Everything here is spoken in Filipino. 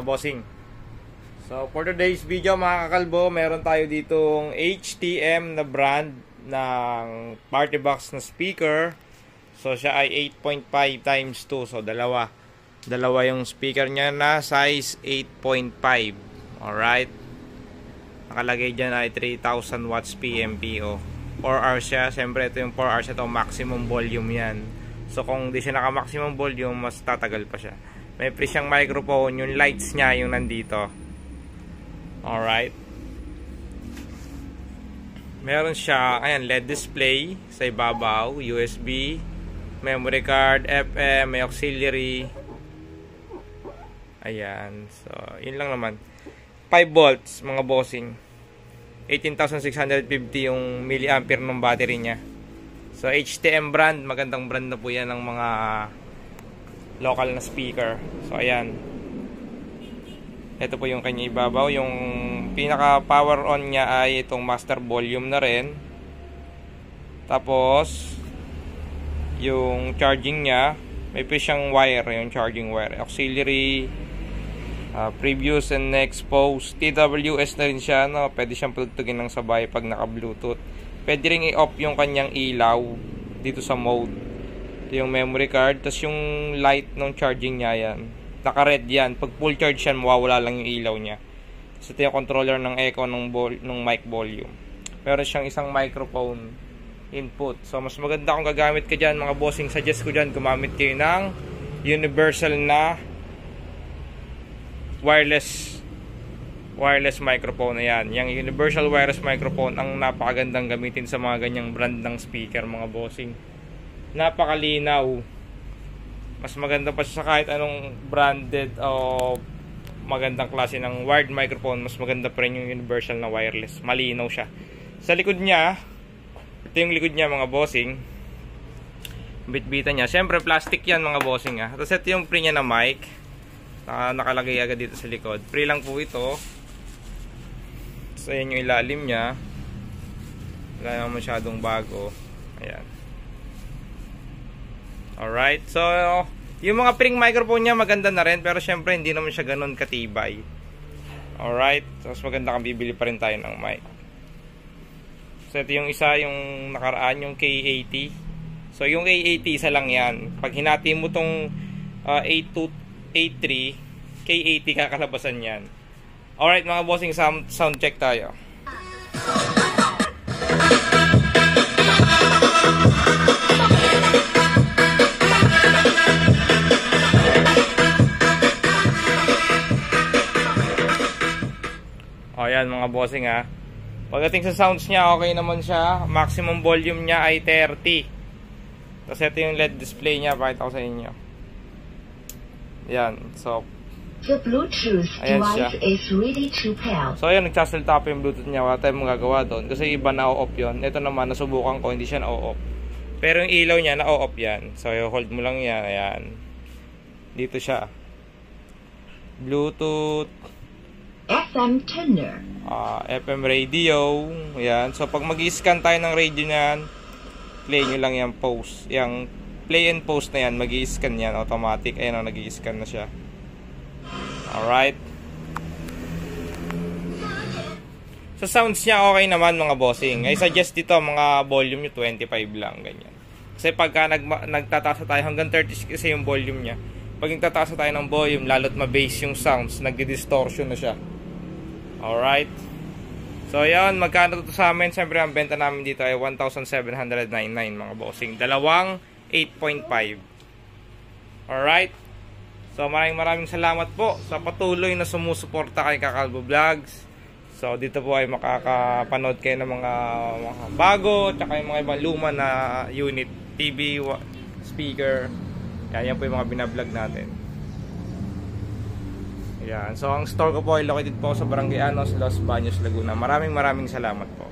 mga bossing. So for today's video mga kakalbo, meron tayo ditong HTM na brand ng party box na speaker. So siya ay 8.5 times 2. So dalawa yung speaker niya na size 8.5. Alright. Nakalagay dyan ay 3000 watts PMPO. 4 hours siya. Siyempre ito yung 4 hours. Ito maximum volume yan. So kung di siya naka maximum volume, mas tatagal pa siya. May pre siyang microphone. Yung lights niya yung nandito. Alright. Meron siya, ayan, LED display sa ibabaw, USB, memory card, FM, may auxiliary. Ayan. So, yun lang naman. 5 volts, mga bossing. 18,650 yung milliampere ng battery niya. So, HTM brand. Magandang brand na po yan ng mga local na speaker. So, ayan. Ito po yung kanya ibabaw. Yung pinaka power on niya ay itong master volume na rin. Tapos yung charging niya, may pa siyang wire, yung charging wire, auxiliary, previous and next post, TWS na rin siya, no? Pwede siyang plugtugin ng sabay pag naka bluetooth. Pwede rin i-off yung kanyang ilaw dito sa mode. Ito yung memory card. Tapos yung light ng charging niya, yan naka-red yan. Pag full charge yan, mawawala lang yung ilaw niya. So, ito yung controller ng echo ng mic volume. Meron siyang isang microphone input. So, mas maganda kung gagamit ka dyan, mga bossing. Suggest ko dyan, gumamit kayo ng universal na wireless microphone na yan. Yung universal wireless microphone ang napakagandang gamitin sa mga ganyang brand ng speaker, mga bossing. Napakalinaw. Mas maganda pa siya sa kahit anong branded o magandang klase ng wired microphone. Mas maganda pa rin yung universal na wireless. Malinaw siya. Sa likod niya, ito yung likod niya, mga bossing. Bit-bita niya. Siyempre plastic yan, mga bossing. Tapos ito yung pre niya na mic. Nakalagay agad dito sa likod. Pre lang po ito. So yan yung ilalim niya. Wala naman masyadong bago. Ayan. Alright, so yung mga pring microphone niya maganda na rin, pero syempre hindi naman siya ganun katibay. Alright, so mas maganda kang bibili pa rin tayo ng mic. So ito yung isa, yung nakaraan, yung K80. So yung K80 isa lang yan. Pag hinati mo tong A2, A3, K80 kakalabasan yan. Alright mga bossing, sound check tayo. Ayan mga bossing ha. Pagdating sa sounds niya, okay naman siya. Maximum volume niya ay 30. Tapos ito yung LED display niya. Pakita ko sa inyo. Ayan. So, the Bluetooth device is ready to pair. So ayan, nagsasalta pa yung Bluetooth niya. Wala tayong magagawa doon. Kasi iba na-off yun. Ito naman, nasubukan ko, hindi siya na-off. Pero yung ilaw niya, na-off yan. So hold mo lang yan. Ayan. Dito siya. Bluetooth. FM tuner. FM radio. Ayan. So pag mag-i-scan tayo ng radio niyan, play nyo lang yung post. Yung play and post na yan, mag-i-scan yan. Automatic. Ayan, nag-i-scan na siya. Alright. Sa sounds niya, okay naman mga bossing. I suggest dito, mga volume nyo, 25 lang. Ganyan. Kasi pagka nagtataas tayo hanggang 30 kasi yung volume niya. Pag nagtataas tayo ng volume, lalo't ma-bass yung sounds, nagdi-distortion na siya. Alright. So yan, magkano ito sa amin? Siyempre ang benta namin dito ay 1,799 mga bossing. Dalawang 8.5. Alright. So maraming salamat po sa patuloy na sumusuporta kay Kakalbo Vlogs. So dito po ay makakapanood kayo ng mga bago, tsaka yung mga ibang luma na unit, TV, speaker. Yan po yung mga binablog natin. Yan. So ang store ko po ay located po sa Barangay Anos, Los Baños, Laguna. Maraming salamat po.